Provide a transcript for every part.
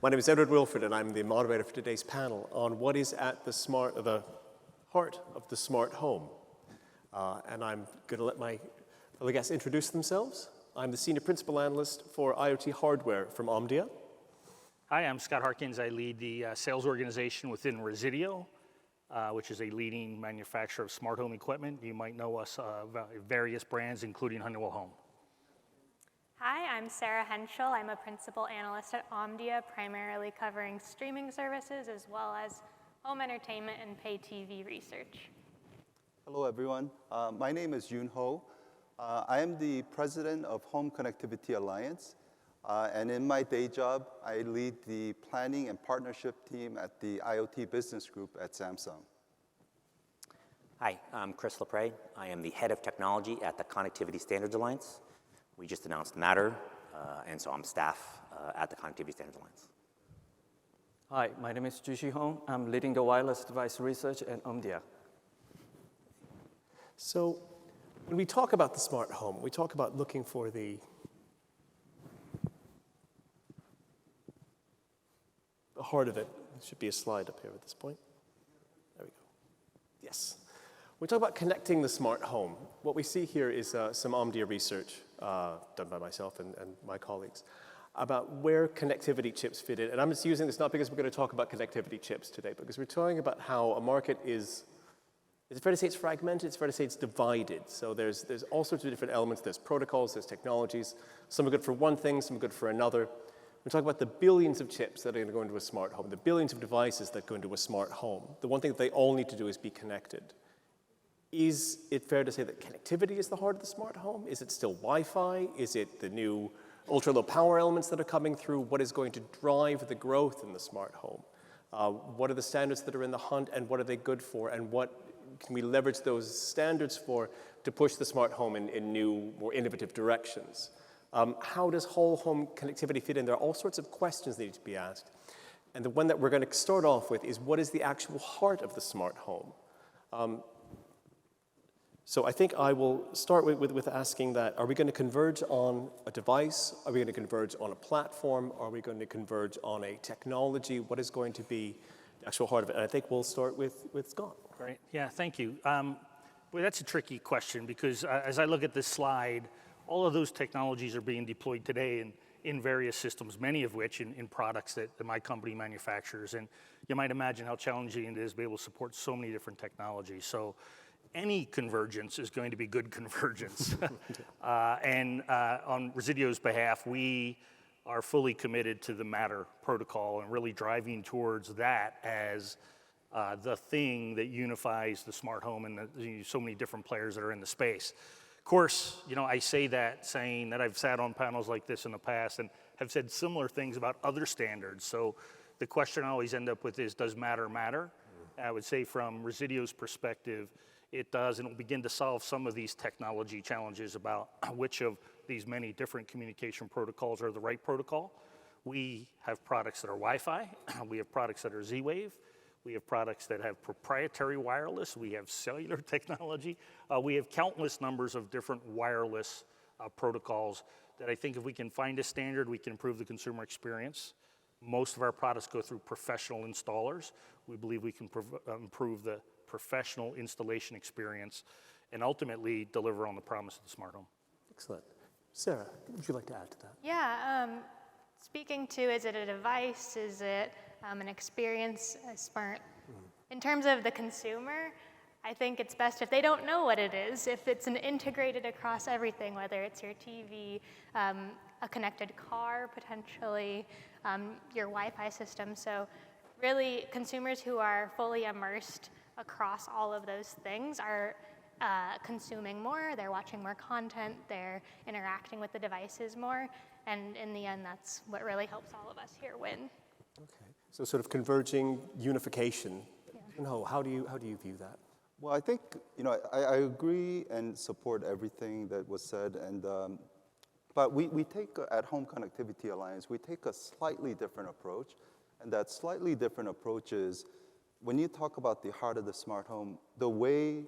My name is Edward Wilford, and I'm the moderator for today's panel on what is at the heart of the smart home. And I'm going to let my fellow guests introduce themselves. I'm the Senior Principal Analyst for IoT Hardware from Omdia. Hi, I'm Scott Harkins. I lead the sales organization within Resideo, which is a leading manufacturer of smart home equipment. You might know us various brands, including Honeywell Home. Hi, I'm Sarah Henschel. I'm a principal analyst at Omdia, primarily covering streaming services as well as home entertainment and pay TV research. Hello, everyone. My name is Yoon Ho. I am the president of Home Connectivity Alliance. And in my day job, I lead the planning and partnership team at the IoT business group at Samsung. Hi, I'm Chris LaPré. I am the head of technology at the Connectivity Standards Alliance. We just announced Matter, and so I'm staff at the Connectivity Standards Alliance. Hi, my name is Jusy. I'm leading the wireless device research at Omdia. So when we talk about the smart home, we talk about looking for the heart of it. There should be a slide up here at this point. There we go. Yes. We talk about connecting the smart home. What we see here is some Omdia research done by myself and my colleagues about where connectivity chips fit in. And I'm just using this not because we're going to talk about connectivity chips today, but because we're talking about how a market is it fair to say it's fragmented? It's fair to say it's divided. So there's all sorts of different elements. There's protocols, there's technologies. Some are good for one thing, some are good for another. We talk about the billions of chips that are going to go into a smart home, the billions of devices that go into a smart home. The one thing that they all need to do is be connected. Is it fair to say that connectivity is the heart of the smart home? Is it still Wi-Fi? Is it the new ultra-low power elements that are coming through? What is going to drive the growth in the smart home? What are the standards that are in the hunt, and what are they good for? And what can we leverage those standards for to push the smart home in new, more innovative directions? How does whole home connectivity fit in? There are all sorts of questions that need to be asked. And the one that we're going to start off with is, what is the actual heart of the smart home? So I think I will start with asking that, are we going to converge on a device? Are we going to converge on a platform? Are we going to converge on a technology? What is going to be the actual heart of it? And I think we'll start with Scott. Great. Yeah, thank you. Well, that's a tricky question because as I look at this slide, all of those technologies are being deployed today in various systems, many of which in products that my company manufactures. And you might imagine how challenging it is to be able to support so many different technologies. So any convergence is going to be good convergence. And on Resideo's behalf, we are fully committed to the Matter protocol and really driving towards that as the thing that unifies the smart home and so many different players that are in the space. Of course, I say that saying that I've sat on panels like this in the past and have said similar things about other standards. So the question I always end up with is, does Matter matter? I would say from Resideo's perspective, it does, and it will begin to solve some of these technology challenges about which of these many different communication protocols are the right protocol. We have products that are Wi-Fi. We have products that are Z-Wave. We have products that have proprietary wireless. We have cellular technology. We have countless numbers of different wireless protocols that I think if we can find a standard, we can improve the consumer experience. Most of our products go through professional installers. We believe we can improve the professional installation experience and ultimately deliver on the promise of the smart home. Excellent. Sarah, would you like to add to that? Yeah, speaking to, is it a device? Is it an experience, smart? In terms of the consumer, I think it's best if they don't know what it is, if it's integrated across everything, whether it's your TV, a connected car, potentially, your Wi-Fi system. So really, consumers who are fully immersed across all of those things are consuming more, they're watching more content, they're interacting with the devices more, and in the end, that's what really helps all of us here win. Okay, so sort of converging unification. Yeah. No, how do you view that? Well, I think, I agree and support everything that was said, and but we take, at Home Connectivity Alliance, we take a slightly different approach, and that slightly different approach is, when you talk about the heart of the smart home, the way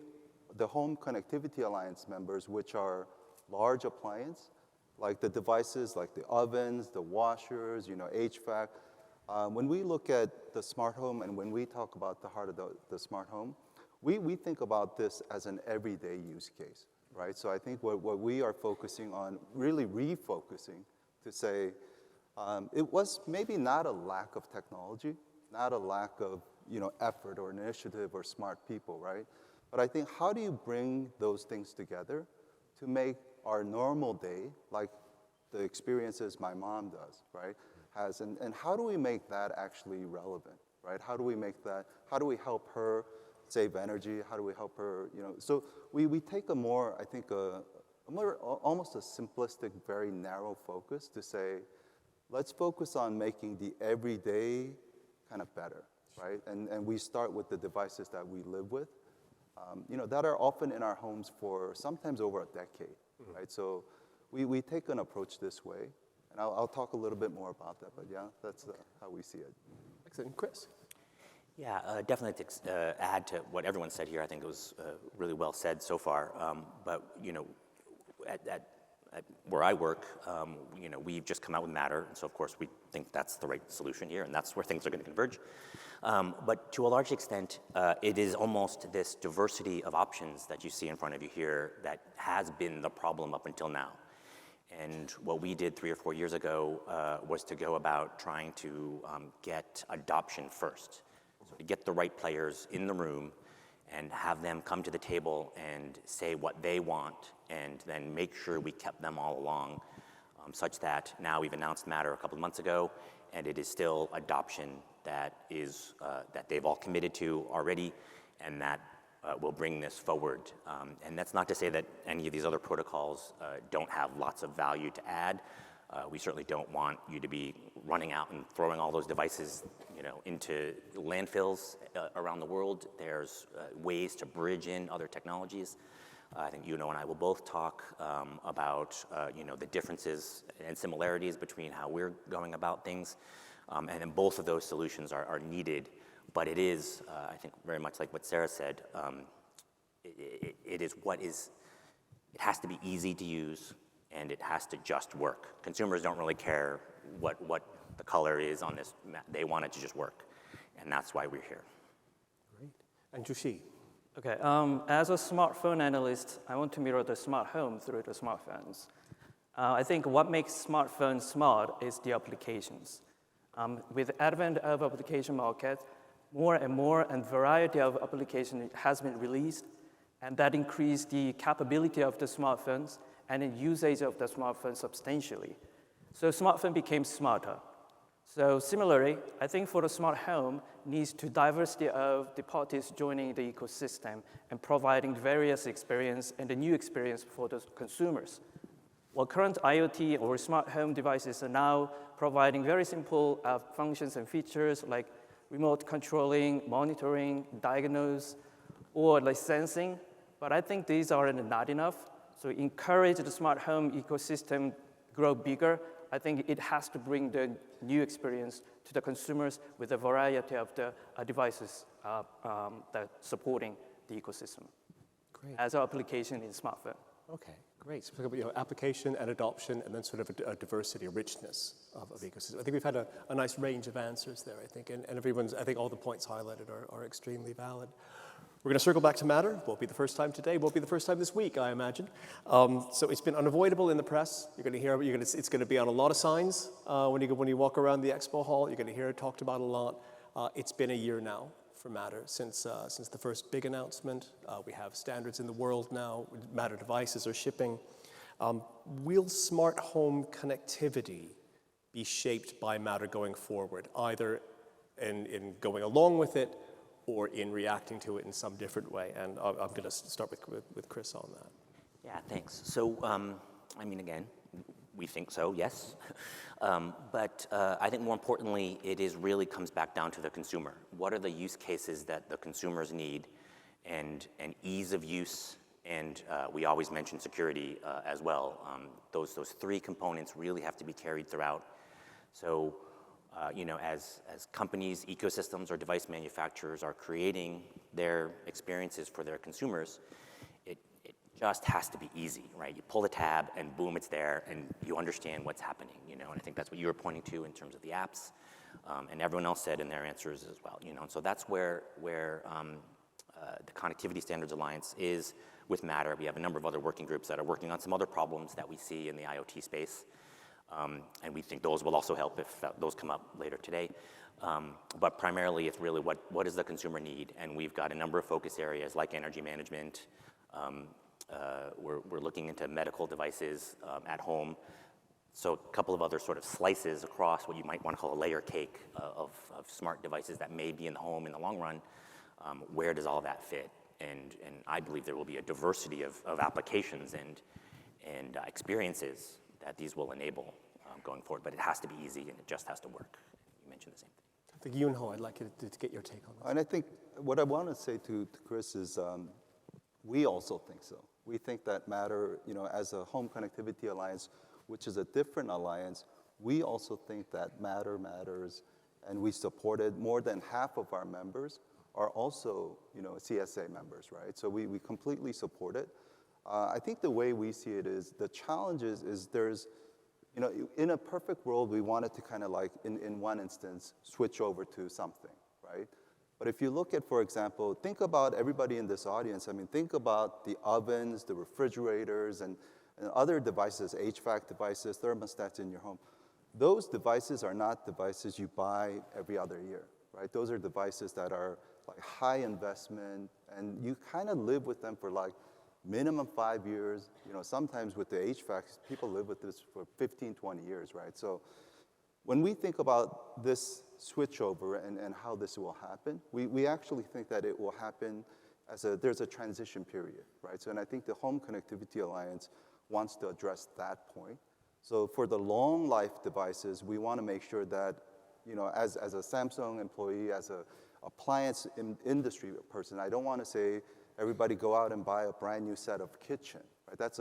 the Home Connectivity Alliance members, which are large appliance, like the devices like the ovens, the washers, HVAC, When we look at the smart home and when we talk about the heart of the smart home, we think about this as an everyday use case, right? So I think what we are focusing on, really refocusing to say, it was maybe not a lack of technology, not a lack of effort or initiative or smart people, right? But I think how do you bring those things together to make our normal day, like the experiences my mom does, right, has, and how do we make that actually relevant, right? How do we make that, how do we help her save energy? How do we help her, So we take a more, I think, almost a simplistic, very narrow focus to say, let's focus on making the everyday kind of better, right? And we start with the devices that we live with, that are often in our homes for sometimes over a decade, right? So we take an approach this way, and I'll talk a little bit more about that, but yeah, that's how we see it. Excellent. Chris? Yeah, definitely to add to what everyone said here, I think it was really well said so far. But at where I work, we've just come out with Matter, and so of course we think that's the right solution here, and that's where things are going to converge. But to a large extent, it is almost this diversity of options that you see in front of you here that has been the problem up until now. And what we did 3 or 4 years ago was to go about trying to get adoption first. So to get the right players in the room and have them come to the table and say what they want, and then make sure we kept them all along, such that now we've announced Matter a couple of months ago, and it is still adoption that is that they've all committed to already, and that will bring this forward. And that's not to say that any of these other protocols don't have lots of value to add. We certainly don't want you to be running out and throwing all those devices, into landfills around the world. There's ways to bridge in other technologies. I think Yoon Ho and I will both talk about, the differences and similarities between how we're going about things. And then both of those solutions are needed. But it is, I think, very much like what Sarah said, it has to be easy to use, and it has to just work. Consumers don't really care what the color is on this. They want it to just work, and that's why we're here. Great. And Jusy? Okay, as a smartphone analyst, I want to mirror the smart home through the smartphones. I think what makes smartphones smart is the applications. With the advent of application market, more and more and variety of application has been released, and that increased the capability of the smartphones and the usage of the smartphone substantially. So smartphone became smarter. So similarly, I think for the smart home needs to diversity of the parties joining the ecosystem and providing various experience and a new experience for the consumers. While current IoT or smart home devices are now providing very simple functions and features like remote controlling, monitoring, diagnose, or like sensing, but I think these are not enough. So encourage the smart home ecosystem grow bigger. I think it has to bring the new experience to the consumers with a variety of the devices that supporting the ecosystem. Great. As an application in smartphone. Okay, great. So talk about application and adoption, and then sort of a diversity, a richness of ecosystem. I think we've had a nice range of answers there, I think, and everyone's, I think all the points highlighted are extremely valid. We're going to circle back to Matter. Won't be the first time today. Won't be the first time this week, I imagine. So it's been unavoidable in the press. You're going to hear. It's going to be on a lot of signs when you walk around the expo hall. You're going to hear it talked about a lot. It's been a year now for Matter since the first big announcement. We have standards in the world now. Matter devices are shipping. Will smart home connectivity be shaped by Matter going forward, either in going along with it, or in reacting to it in some different way? And I'm going to start with Chris on that. Yeah, thanks. So, again, we think so, yes. But I think more importantly, it really comes back down to the consumer. What are the use cases that the consumers need, and ease of use, and we always mention security as well. Those three components really have to be carried throughout. So, as companies, ecosystems, or device manufacturers are creating their experiences for their consumers, it just has to be easy, right? You pull the tab and boom, it's there, and you understand what's happening, And I think that's what you were pointing to in terms of the apps. And everyone else said in their answers as well, and so that's where the Connectivity Standards Alliance is with Matter. We have a number of other working groups that are working on some other problems that we see in the IoT space. And we think those will also help if those come up later today. But primarily, it's really what does the consumer need? And we've got a number of focus areas like energy management. We're looking into medical devices at home. So a couple of other sort of slices across what you might want to call a layer cake of smart devices that may be in the home in the long run. Where does all that fit? And I believe there will be a diversity of applications and experiences that these will enable going forward. But it has to be easy and it just has to work. You mentioned the same thing. I think Yoon Ho, I'd like you to get your take on this. And I think what I want to say to Chris is we also think so. We think that Matter, as a Home Connectivity Alliance, which is a different alliance, we also think that Matter matters, and we support it. More than half of our members are also, CSA members, right? So we completely support it. I think the way we see it is the challenge is there's, in a perfect world, we wanted to kind of like, in one instance, switch over to something, right? But if you look at, for example, think about everybody in this audience. I mean, think about the ovens, the refrigerators, and other devices, HVAC devices, thermostats in your home. Those devices are not devices you buy every other year, right? Those are devices that are like high investment, and you kind of live with them for like minimum 5 years. Sometimes with the HVAC, people live with this for 15, 20 years, right? So when we think about this switchover and how this will happen, we actually think that it will happen there's a transition period, right? So, and I think the Home Connectivity Alliance wants to address that point. So for the long life devices, we want to make sure that, as a Samsung employee, as a appliance industry person, I don't want to say everybody go out and buy a brand new set of kitchen, right? That's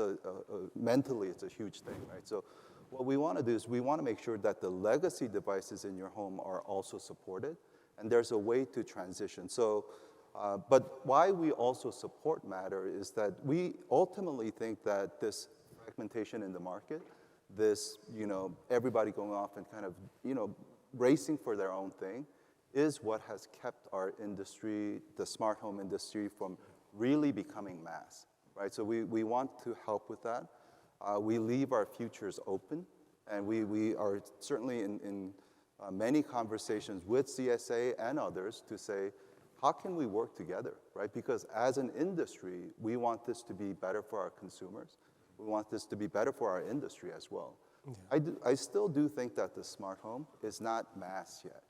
mentally, it's a huge thing, right? So what we want to do is we want to make sure that the legacy devices in your home are also supported, and there's a way to transition. So, but why we also support Matter is that we ultimately think that this fragmentation in the market, this, everybody going off and kind of, racing for their own thing, is what has kept our industry, the smart home industry, from really becoming mass, right? So we want to help with that. We leave our futures open, and we are certainly in many conversations with CSA and others to say, how can we work together, right? Because as an industry, we want this to be better for our consumers. We want this to be better for our industry as well. Yeah. I still do think that the smart home is not mass yet.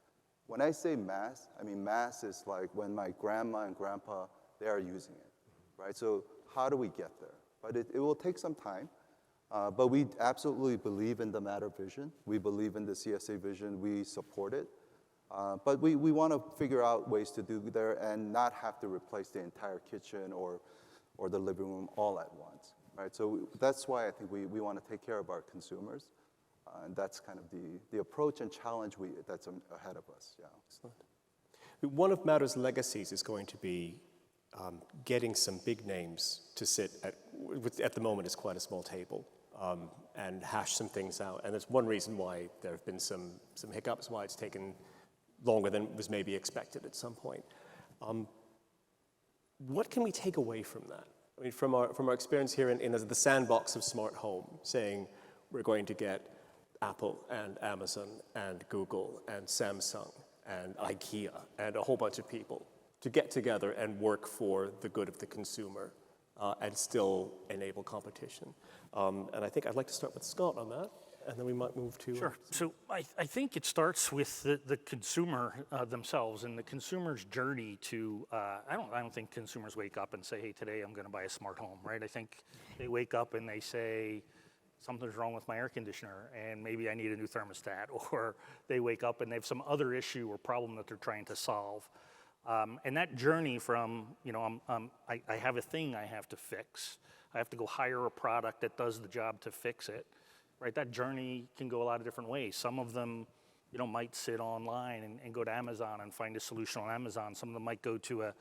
When I say mass, I mean mass is like when my grandma and grandpa, they are using it, right? So how do we get there? But it will take some time. But we absolutely believe in the Matter vision. We believe in the CSA vision. We support it. But we want to figure out ways to do there and not have to replace the entire kitchen or the living room all at once, right? So that's why I think we want to take care of our consumers. And that's kind of the approach and challenge that's ahead of us, yeah. Excellent. One of Matter's legacies is going to be getting some big names to sit at the moment, it's quite a small table, and hash some things out. And that's one reason why there have been some hiccups, why it's taken longer than was maybe expected at some point. What can we take away from that? I mean, from our experience here in the sandbox of smart home, saying we're going to get Apple and Amazon and Google and Samsung and IKEA and a whole bunch of people to get together and work for the good of the consumer and still enable competition. And I think I'd like to start with Scott on that, and then we might move to... Sure. So I think it starts with the consumer themselves and the consumer's journey to, I don't think consumers wake up and say, hey, today I'm going to buy a smart home, right? I think they wake up and they say, something's wrong with my air conditioner and maybe I need a new thermostat, or they wake up and they have some other issue or problem that they're trying to solve. And that journey from, I have a thing I have to fix. I have to go hire a product that does the job to fix it, right? That journey can go a lot of different ways. Some of them, might sit online and go to Amazon and find a solution on Amazon. Some of them might go to a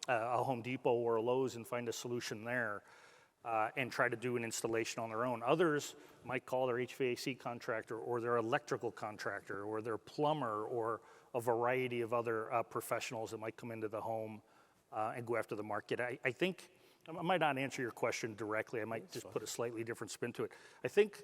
Home Depot or a Lowe's and find a solution there. and try to do an installation on their own. Others might call their HVAC contractor or their electrical contractor or their plumber or a variety of other professionals that might come into the home and go after the market. I think, I might not answer your question directly, I might just put a slightly different spin to it. I think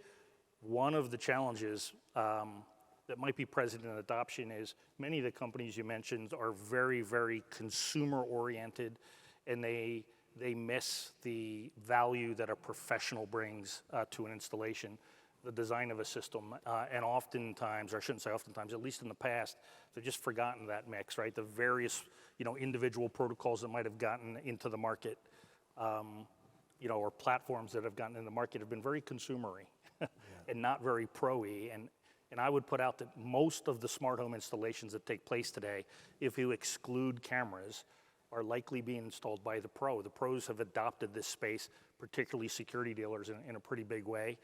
one of the challenges that might be present in adoption is many of the companies you mentioned are very, very consumer oriented, and they miss the value that a professional brings to an installation, the design of a system, and oftentimes, or I shouldn't say oftentimes, at least in the past, they've just forgotten that mix, right? The various, individual protocols that might have gotten into the market, or platforms that have gotten in the market have been very consumery and not very pro-y. And I would put out that most of the smart home installations that take place today, if you exclude cameras, are likely being installed by the pro. The pros have adopted this space, particularly security dealers, in a pretty big way.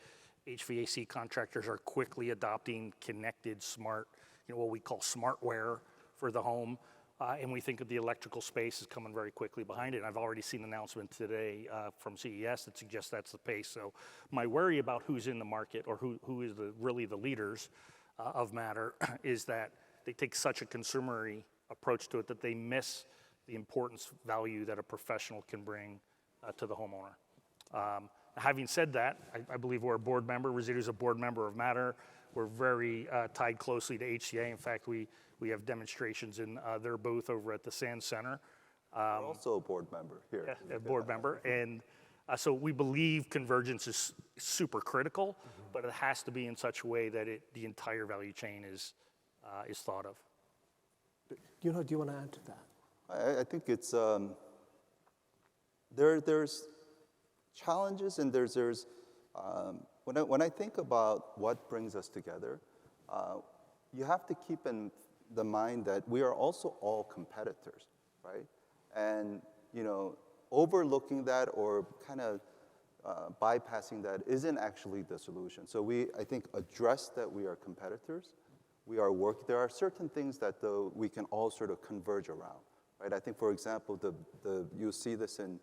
HVAC contractors are quickly adopting connected smart, what we call smartware for the home. And we think that the electrical space is coming very quickly behind it. And I've already seen an announcement today from CES that suggests that's the pace. So my worry about who's in the market or who is really the leaders of Matter is that they take such a consumery approach to it that they miss the importance value that a professional can bring to the homeowner. Having said that, I believe we're a board member. Resideo is a board member of Matter. We're very tied closely to HCA. In fact, we have demonstrations in their booth over at the Sand Center. We're also a board member here. Yeah, a board member. And so we believe convergence is super critical, but it has to be in such a way that the entire value chain is thought of. Do you want to add to that? I think it's, there's challenges and there's when I think about what brings us together, you have to keep in the mind that we are also all competitors, right? And, overlooking that or kind of bypassing that isn't actually the solution. So I think, address that we are competitors. There are certain things that though we can all sort of converge around, right? I think, for example, you see this in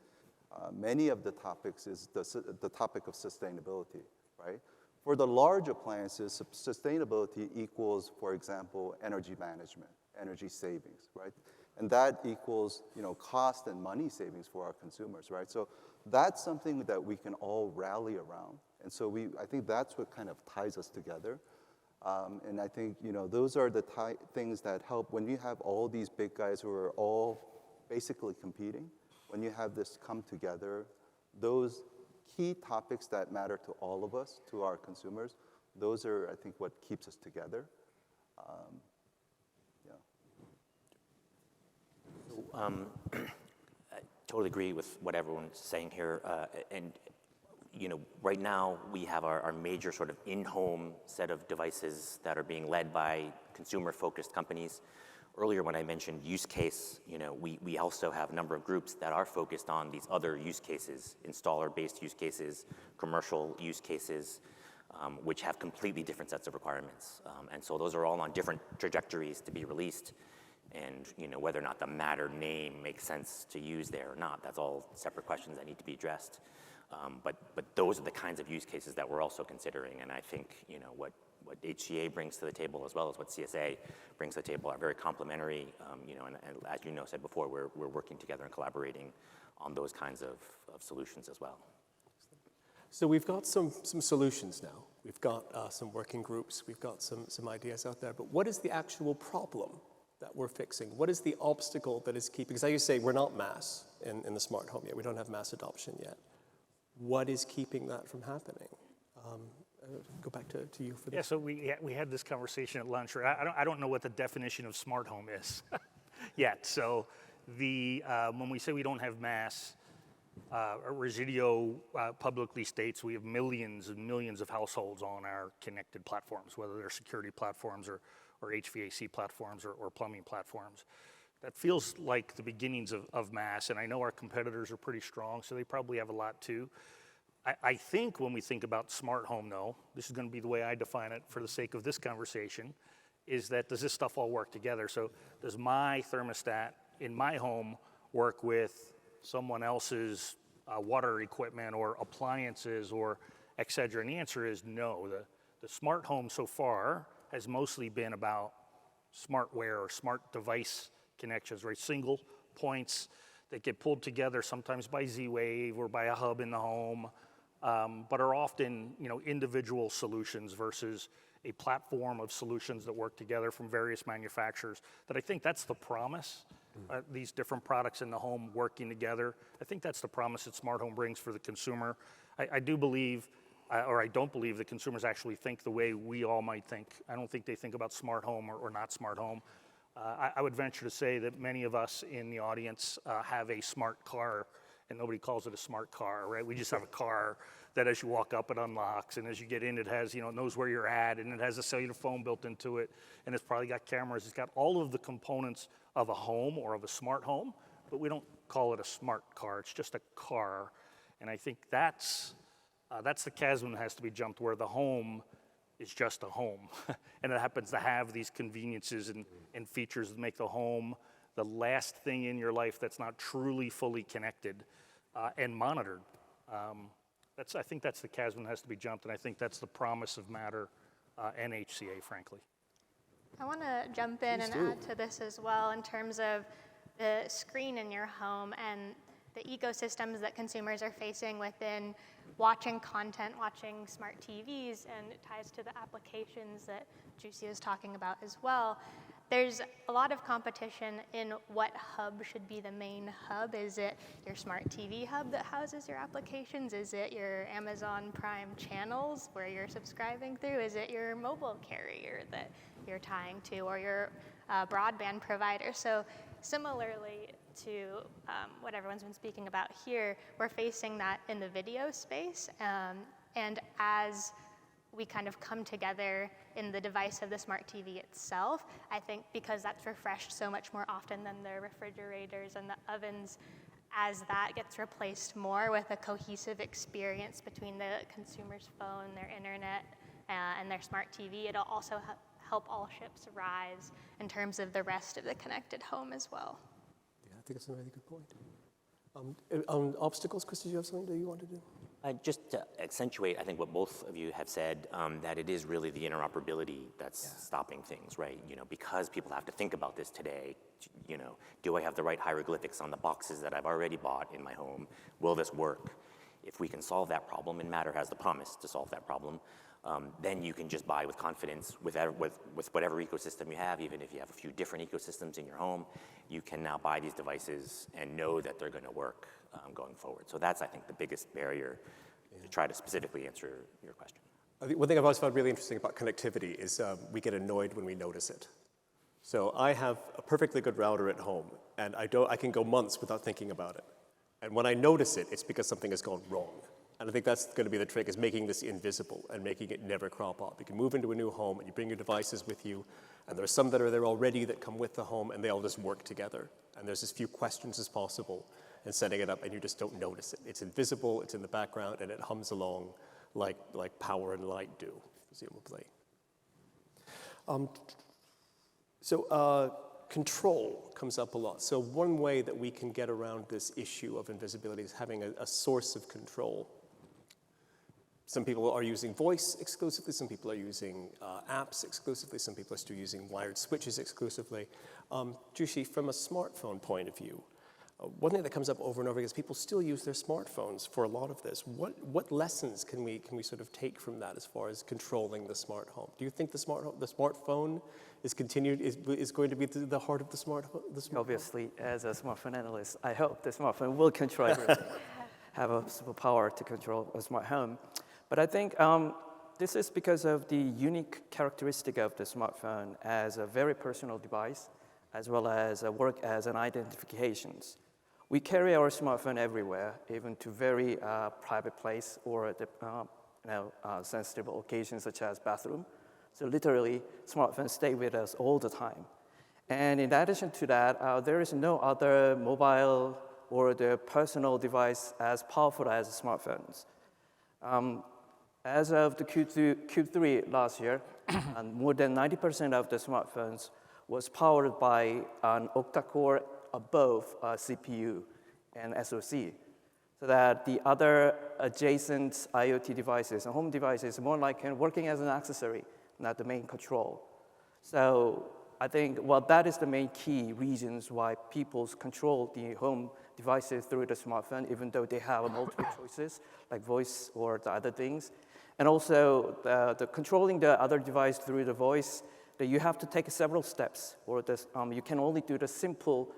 many of the topics is the topic of sustainability, right? For the large appliances, sustainability equals, for example, energy management, energy savings, right? And that equals, cost and money savings for our consumers, right? So that's something that we can all rally around. And so I think that's what kind of ties us together. And I think, those are the things that help when you have all these big guys who are all basically competing, when you have this come together, those key topics that matter to all of us, to our consumers, those are, I think, what keeps us together. I totally agree with what everyone's saying here. And right now we have our major sort of in-home set of devices that are being led by consumer-focused companies. Earlier when I mentioned use case, we also have a number of groups that are focused on these other use cases, installer-based use cases, commercial use cases, which have completely different sets of requirements. And so those are all on different trajectories to be released. And whether or not the Matter name makes sense to use there or not, that's all separate questions that need to be addressed. But those are the kinds of use cases that we're also considering. And I think what HCA brings to the table as well as what CSA brings to the table are very complementary. And as said before, we're working together and collaborating on those kinds of solutions as well. So we've got some solutions now. We've got some working groups. We've got some ideas out there. But what is the actual problem that we're fixing? What is the obstacle that is keeping, because as you say, we're not mass in the smart home yet. We don't have mass adoption yet. What is keeping that from happening? Go back to you for this. Yeah, so we had this conversation at lunch. I don't know what the definition of smart home is yet. So when we say we don't have mass, Resideo publicly states we have millions and millions of households on our connected platforms, whether they're security platforms or HVAC platforms or plumbing platforms. That feels like the beginnings of mass, and I know our competitors are pretty strong, so they probably have a lot too. I think when we think about smart home, though, this is going to be the way I define it for the sake of this conversation, is that does this stuff all work together? So does my thermostat in my home work with someone else's water equipment or appliances or et cetera? And the answer is no. The smart home so far has mostly been about smartware or smart device connections, right? Single points that get pulled together sometimes by Z-Wave or by a hub in the home, but are often, individual solutions versus a platform of solutions that work together from various manufacturers. That I think that's the promise, these different products in the home working together. I think that's the promise that smart home brings for the consumer. I do believe, or I don't believe that consumers actually think the way we all might think. I don't think they think about smart home or not smart home. I would venture to say that many of us in the audience have a smart car, and nobody calls it a smart car, right? We just have a car that as you walk up, it unlocks, and as you get in, it has, it knows where you're at, and it has a cellular phone built into it, and it's probably got cameras. It's got all of the components of a home or of a smart home, but we don't call it a smart car. It's just a car, and I think that's the chasm that has to be jumped, where the home is just a home, and it happens to have these conveniences and features that make the home the last thing in your life that's not truly fully connected and monitored. I think that's the chasm that has to be jumped, and I think that's the promise of Matter and HCA, frankly. I want to jump in and add to this as well in terms of the screen in your home and the ecosystems that consumers are facing within watching content, watching smart TVs, and it ties to the applications that Jusy is talking about as well. There's a lot of competition in what hub should be the main hub. Is it your smart TV hub that houses your applications? Is it your Amazon Prime channels where you're subscribing through? Is it your mobile carrier that you're tying to, or your broadband provider? So similarly to what everyone's been speaking about here, we're facing that in the video space. And as we kind of come together in the device of the smart TV itself, I think because that's refreshed so much more often than the refrigerators and the ovens, as that gets replaced more with a cohesive experience between the consumer's phone, their internet, and their smart TV, it'll also help all ships rise in terms of the rest of the connected home as well. Yeah, I think that's a really good point. On obstacles, Chris, did you have something that you want to do? Just to accentuate, I think what both of you have said, that it is really the interoperability that's stopping things, right? Because people have to think about this today, do I have the right hieroglyphics on the boxes that I've already bought in my home? Will this work? If we can solve that problem, and Matter has the promise to solve that problem, then you can just buy with confidence with whatever ecosystem you have. Even if you have a few different ecosystems in your home, you can now buy these devices and know that they're going to work going forward. So that's, I think, the biggest barrier to try to specifically answer your question. I think one thing I've always found really interesting about connectivity is we get annoyed when we notice it. So I have a perfectly good router at home, and I can go months without thinking about it. And when I notice it, it's because something has gone wrong. And I think that's going to be the trick, is making this invisible and making it never crop up. You can move into a new home and you bring your devices with you, and there are some that are there already that come with the home, and they all just work together. And there's as few questions as possible in setting it up, and you just don't notice it. It's invisible, it's in the background, and it hums along like power and light do, presumably. Control comes up a lot. So one way that we can get around this issue of invisibility is having a source of control. Some people are using voice exclusively, some people are using apps exclusively, some people are still using wired switches exclusively. Jusy, from a smartphone point of view, one thing that comes up over and over again is people still use their smartphones for a lot of this. What lessons can we sort of take from that as far as controlling the smart home? Do you think the smartphone is going to be the heart of the smart home? Obviously, as a smartphone analyst, I hope the smartphone will control everything, have a superpower to control a smart home. But I think this is because of the unique characteristic of the smartphone as a very personal device, as well as work as an identifications. We carry our smartphone everywhere, even to very private place or sensitive occasions such as bathroom. So literally, smartphones stay with us all the time. And in addition to that, there is no other mobile or the personal device as powerful as smartphones. As of the Q3 last year, more than 90% of the smartphones was powered by an octa-core above CPU and SoC. so that the other adjacent IoT devices and home devices more like working as an accessory, not the main control. So I think, well, that is the main key reasons why people control the home devices through the smartphone, even though they have multiple choices, like voice or the other things. And also, the controlling the other device through the voice, that you have to take several steps, or you can only do the simple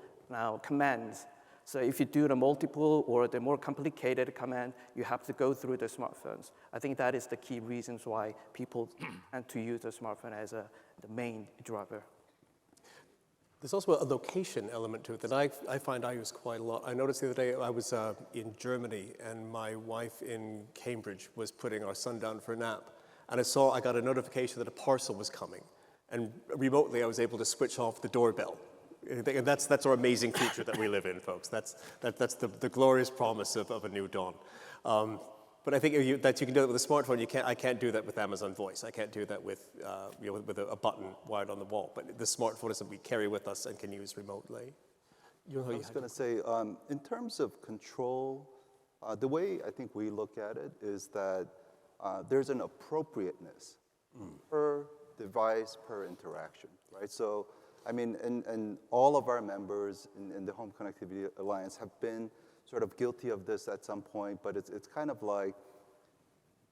commands. So if you do the multiple or the more complicated command, you have to go through the smartphones. I think that is the key reasons why people tend to use the smartphone as the main driver. There's also a location element to it that I find I use quite a lot. I noticed the other day I was in Germany, and my wife in Cambridge was putting our son down for a nap. And I got a notification that a parcel was coming. And remotely, I was able to switch off the doorbell. And that's our amazing future that we live in, folks. That's the glorious promise of a new dawn. But I think that you can do it with a smartphone. I can't do that with Amazon Voice. I can't do that with with a button wired on the wall. But the smartphone is something we carry with us and can use remotely. I was going to say, in terms of control, the way I think we look at it is that there's an appropriateness per device, per interaction, right? So, I mean, and all of our members in the Home Connectivity Alliance have been sort of guilty of this at some point, but it's kind of like,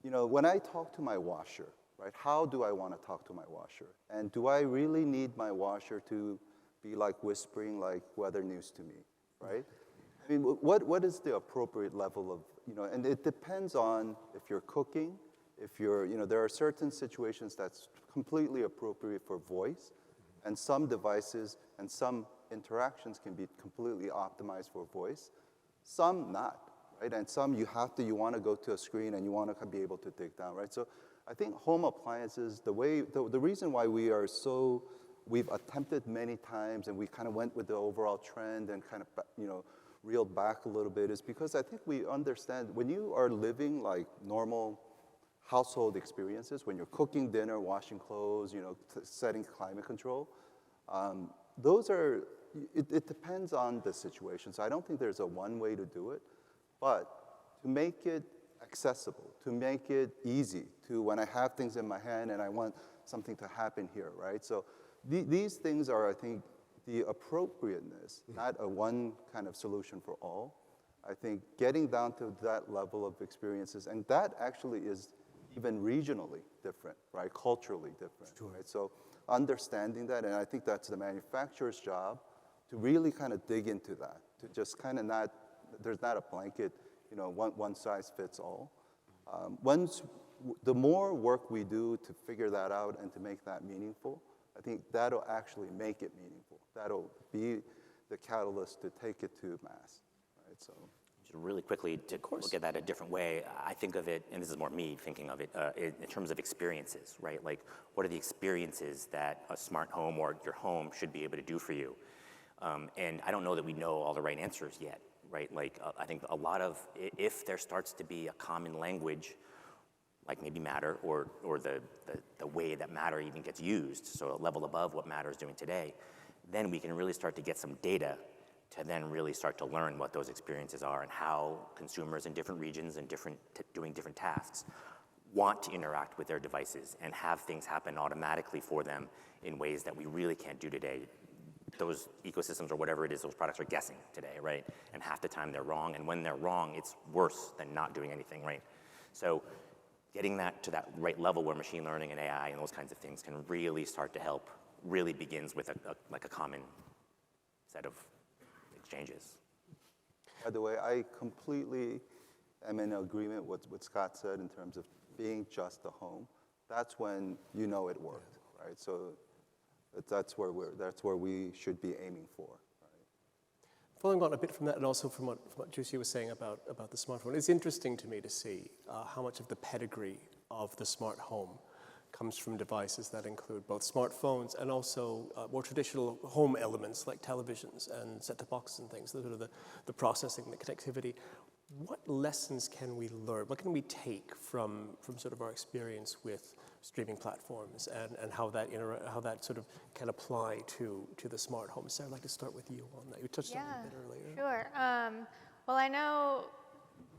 when I talk to my washer, right, how do I want to talk to my washer? And do I really need my washer to be like whispering like weather news to me, right? I mean, what is the appropriate level of, and it depends on if you're cooking, if you're, there are certain situations that's completely appropriate for voice, and some devices and some interactions can be completely optimized for voice, some not, right? And some you want to go to a screen and you want to be able to dig down, right? So I think home appliances, the reason why we've attempted many times and we kind of went with the overall trend and kind of, reeled back a little bit is because I think we understand when you are living like normal household experiences, when you're cooking dinner, washing clothes, setting climate control, it depends on the situation. So I don't think there's a one way to do it, but to make it accessible, to make it easy, to when I have things in my hand and I want something to happen here, right? So these things are, I think, the appropriateness, not a one kind of solution for all. I think getting down to that level of experiences, and that actually is even regionally different, right? Culturally different, sure. Right? So understanding that, and I think that's the manufacturer's job to really kind of dig into that, to just kind of there's not a blanket, one size fits all. The more work we do to figure that out and to make that meaningful, I think that'll actually make it meaningful. That'll be the catalyst to take it to mass, right? So. Just really quickly, to look at that a different way, I think of it, and this is more me thinking of it, in terms of experiences, right? Like, what are the experiences that a smart home or your home should be able to do for you? And I don't know that we know all the right answers yet, right? Like, I think a lot of, if there starts to be a common language, like maybe Matter, or the way that Matter even gets used, so a level above what Matter is doing today, then we can really start to get some data to then really start to learn what those experiences are and how consumers in different regions and doing different tasks want to interact with their devices and have things happen automatically for them in ways that we really can't do today. Those ecosystems or whatever it is, those products are guessing today, right? And half the time they're wrong, and when they're wrong, it's worse than not doing anything, right? So getting that to that right level where machine learning and AI and those kinds of things can really start to help really begins with a common set of exchanges. By the way, I completely am in agreement with what Scott said in terms of being just a home. That's when it worked, right? So that's where we should be aiming for. Right? Following on a bit from that, and also from what Jusy was saying about the smartphone, it's interesting to me to see how much of the pedigree of the smart home comes from devices that include both smartphones and also more traditional home elements like televisions and set-top boxes and things, sort of the processing, the connectivity. What lessons can we learn? What can we take from sort of our experience with streaming platforms and how that sort of can apply to the smart home? Sarah, I'd like to start with you on that. You touched on it a bit earlier. Sure. Well, I know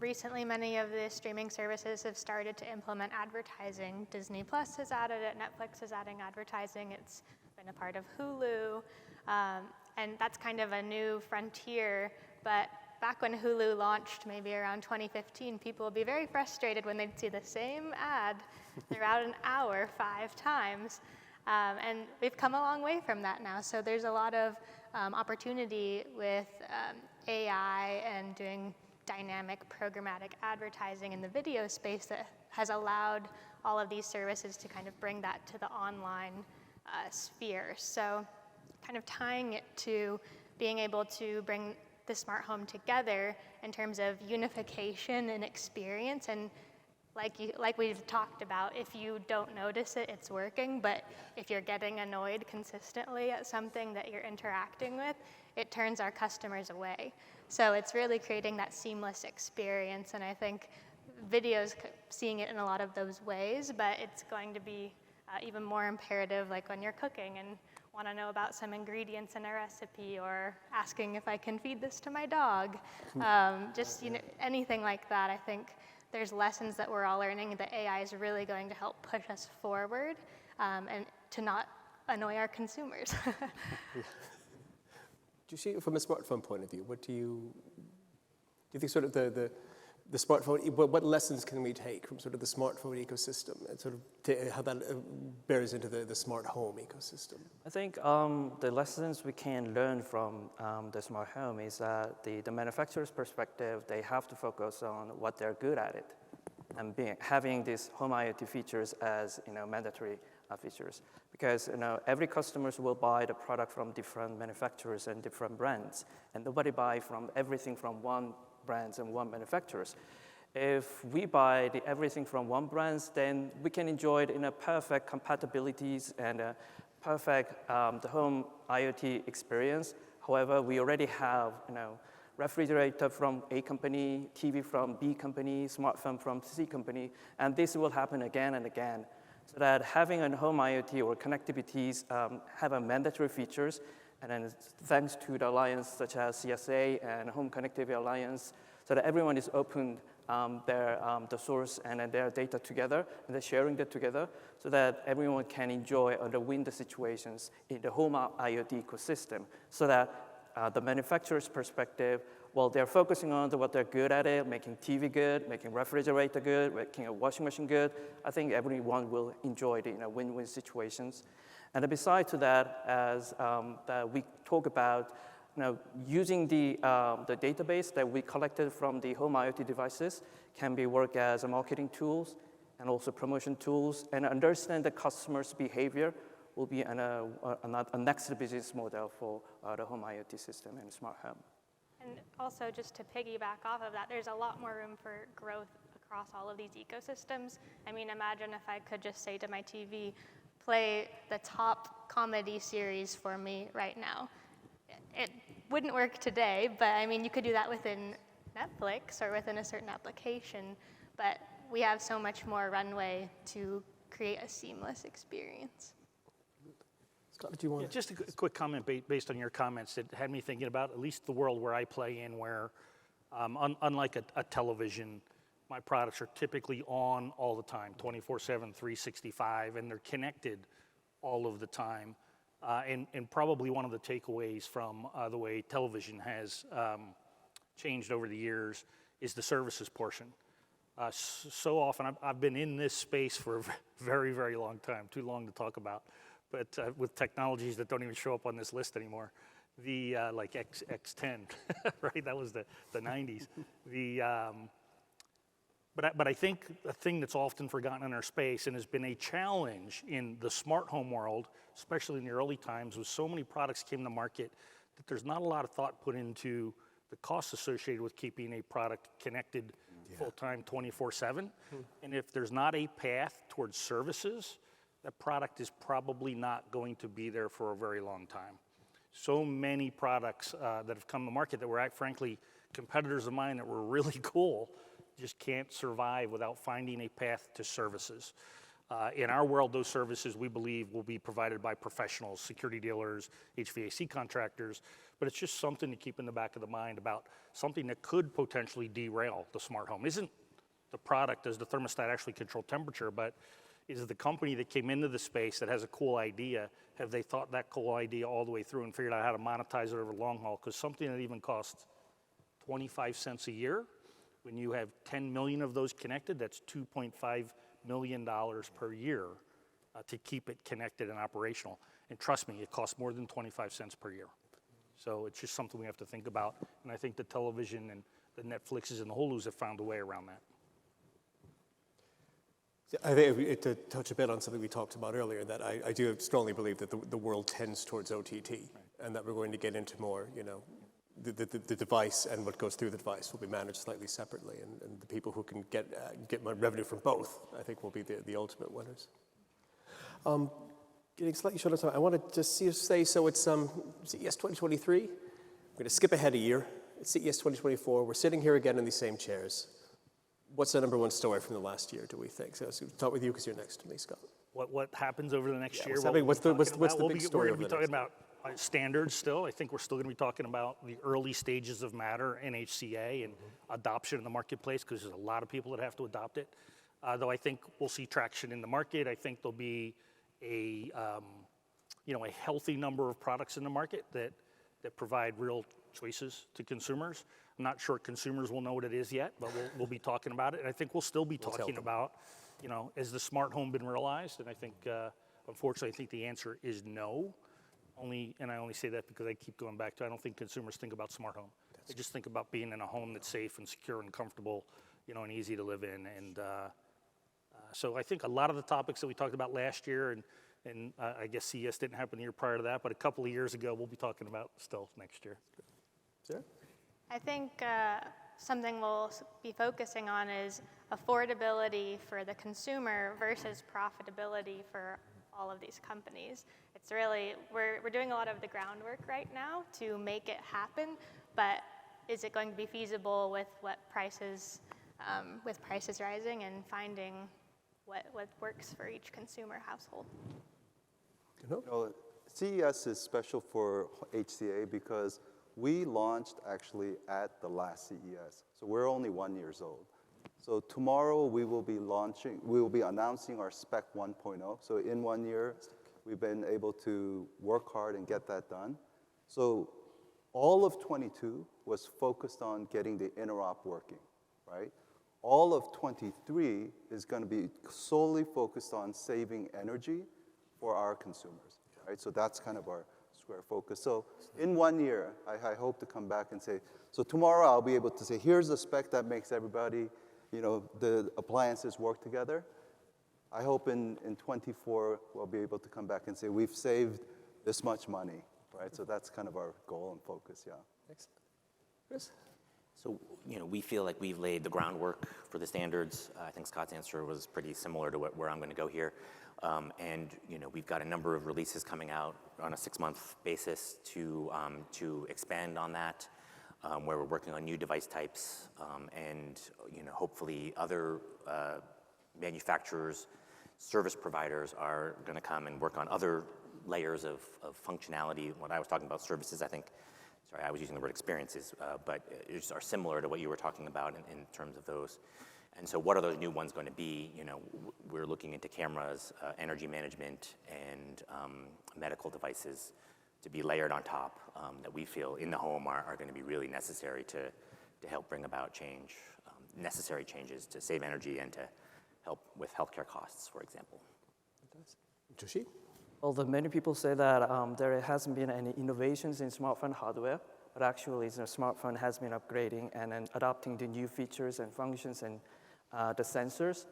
recently, many of the streaming services have started to implement advertising. Disney Plus has added it, Netflix is adding advertising, it's been a part of Hulu, and that's kind of a new frontier, but back when Hulu launched, maybe around 2015, people would be very frustrated when they'd see the same ad throughout an hour 5 times. And we've come a long way from that now. So there's a lot of opportunity with AI and doing dynamic programmatic advertising in the video space that has allowed all of these services to kind of bring that to the online sphere. So kind of tying it to being able to bring the smart home together in terms of unification and experience. And like we've talked about, if you don't notice it, it's working, but if you're getting annoyed consistently at something that you're interacting with, it turns our customers away. So it's really creating that seamless experience, and I think video's seeing it in a lot of those ways, but it's going to be even more imperative, like when you're cooking and want to know about some ingredients in a recipe, or asking if I can feed this to my dog. Just anything like that. I think there's lessons that we're all learning that AI is really going to help push us forward, and to not annoy our consumers. Do you see it from a smartphone point of view? What do you think sort of the smartphone, what lessons can we take from sort of the smartphone ecosystem and sort of how that bears into the smart home ecosystem? I think the lessons we can learn from the smart home is that the manufacturer's perspective, they have to focus on what they're good at it, and having these home IoT features as mandatory features. Because every customer will buy the product from different manufacturers and different brands, and nobody buy from everything from one brands and one manufacturers. If we buy everything from one brand, then we can enjoy it in a perfect compatibilities and a perfect the home IoT experience. However, we already have refrigerator from A company, TV from B company, smartphone from C company, and this will happen again and again. So that having a home IoT or connectivities have a mandatory features. And then thanks to the alliance such as CSA and Home Connectivity Alliance, so that everyone is open the source and their data together, and they're sharing that together, so that everyone can enjoy or win the situations in the home IoT ecosystem. So that the manufacturer's perspective, well, they're focusing on what they're good at it, making TV good, making refrigerator good, making a washing machine good. I think everyone will enjoy the win-win situations. And besides to that, as that we talk about using the database that we collected from the home IoT devices can be work as a marketing tools and also promotion tools, and understand the customer's behavior will be a next business model for the home IoT system and smart home. And also, just to piggyback off of that, there's a lot more room for growth across all of these ecosystems. I mean, imagine if I could just say to my TV, play the top comedy series for me right now. It wouldn't work today, but I mean, you could do that within Netflix or within a certain application, but we have so much more runway to create a seamless experience. Scott, did you want to? Just a quick comment based on your comments that had me thinking about at least the world where I play in, where unlike a television, my products are typically on all the time, 24/7, 365, and they're connected all of the time. And probably one of the takeaways from the way television has changed over the years is the services portion. So often, I've been in this space for a very, very long time, too long to talk about, but with technologies that don't even show up on this list anymore. The like X10, right? That was the 90s. But I think a thing that's often forgotten in our space and has been a challenge in the smart home world, especially in the early times, was so many products came to market that there's not a lot of thought put into the costs associated with keeping a product connected full-time 24/7. And if there's not a path towards services, that product is probably not going to be there for a very long time. So many products that have come to market that were, frankly, competitors of mine that were really cool just can't survive without finding a path to services. In our world, those services we believe will be provided by professionals, security dealers, HVAC contractors, but it's just something to keep in the back of the mind about something that could potentially derail the smart home. Isn't the product, does the thermostat actually control temperature, but is the company that came into the space that has a cool idea, have they thought that cool idea all the way through and figured out how to monetize it over the long haul? Because something that even costs 25 cents a year, when you have 10 million of those connected, that's $2.5 million per year to keep it connected and operational. And trust me, it costs more than 25 cents per year. So it's just something we have to think about. And I think the television and the Netflixes and the Hulus have found a way around that. I think to touch a bit on something we talked about earlier, that I do strongly believe that the world tends towards OTT, and that we're going to get into more, the device and what goes through the device will be managed slightly separately, and the people who can get my revenue from both, I think, will be the ultimate winners. Getting slightly short on time, I want to just say, so it's CES 2023. We're going to skip ahead a year. It's CES 2024. We're sitting here again in these same chairs. What's the number one story from the last year, do we think? So start with you because you're next to me, Scott. What happens over the next year? What's the big story? We're going to be talking about standards still. I think we're still going to be talking about the early stages of Matter, NHCA, and adoption in the marketplace, because there's a lot of people that have to adopt it. Though I think we'll see traction in the market. I think there'll be a healthy number of products in the market that provide real choices to consumers. I'm not sure consumers will know what it is yet, but we'll be talking about it. And I think we'll still be talking about, has the smart home been realized? And I think, unfortunately, I think the answer is no. And I only say that because I keep going back to, I don't think consumers think about smart home. They just think about being in a home that's safe and secure and comfortable, and easy to live in. And so I think a lot of the topics that we talked about last year, and I guess CES didn't happen the year prior to that, but a couple of years ago, we'll be talking about still next year. Sarah? I think something we'll be focusing on is affordability for the consumer versus profitability for all of these companies. It's really, we're doing a lot of the groundwork right now to make it happen, but is it going to be feasible with prices rising, and finding what works for each consumer household? CES is special for HCA because we launched actually at the last CES. So we're only 1 year old. So tomorrow we will be announcing our Spec 1.0. So in 1 year, we've been able to work hard and get that done. So all of 22 was focused on getting the interop working, right? All of 23 is going to be solely focused on saving energy for our consumers, right? So that's kind of our square focus. So in 1 year, I hope to come back and say, so tomorrow I'll be able to say, here's the spec that makes everybody, the appliances work together. I hope in 24 we'll be able to come back and say, we've saved this much money, right? So that's kind of our goal and focus, yeah. Excellent. Chris? So, we feel like we've laid the groundwork for the standards. I think Scott's answer was pretty similar to where I'm going to go here. And we've got a number of releases coming out on a 6-month basis to expand on that, where we're working on new device types, and hopefully other manufacturers, service providers are going to come and work on other layers of functionality. When I was talking about services, I was using the word experiences, but are similar to what you were talking about in terms of those. And so what are those new ones going to be? We're looking into cameras, energy management, and medical devices to be layered on top that we feel in the home are going to be really necessary to help bring about change, necessary changes to save energy and to help with healthcare costs, for example. Jusy? Although many people say that there hasn't been any innovations in smartphone hardware, but actually the smartphone has been upgrading and then adopting the new features and functions and the sensors.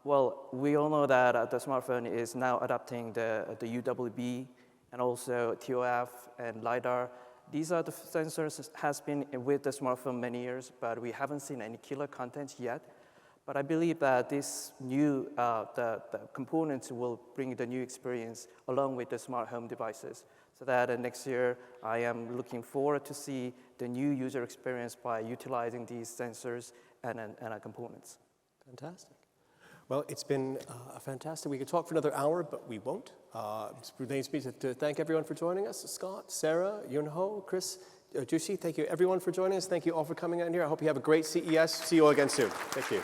Well, we all know that the smartphone is now adopting the UWB and also TOF and LiDAR. These are the sensors has been with the smartphone many years, but we haven't seen any killer content yet. But I believe that this new, the components will bring the new experience along with the smart home devices. So that next year, I am looking forward to see the new user experience by utilizing these sensors and components. Fantastic. Well, it's been fantastic. We could talk for another hour, but we won't. It remains me to thank everyone for joining us. Scott, Sarah, Yoon Ho, Chris, Jusy, thank you everyone for joining us. Thank you all for coming out here. I hope you have a great CES. See you all again soon. Thank you.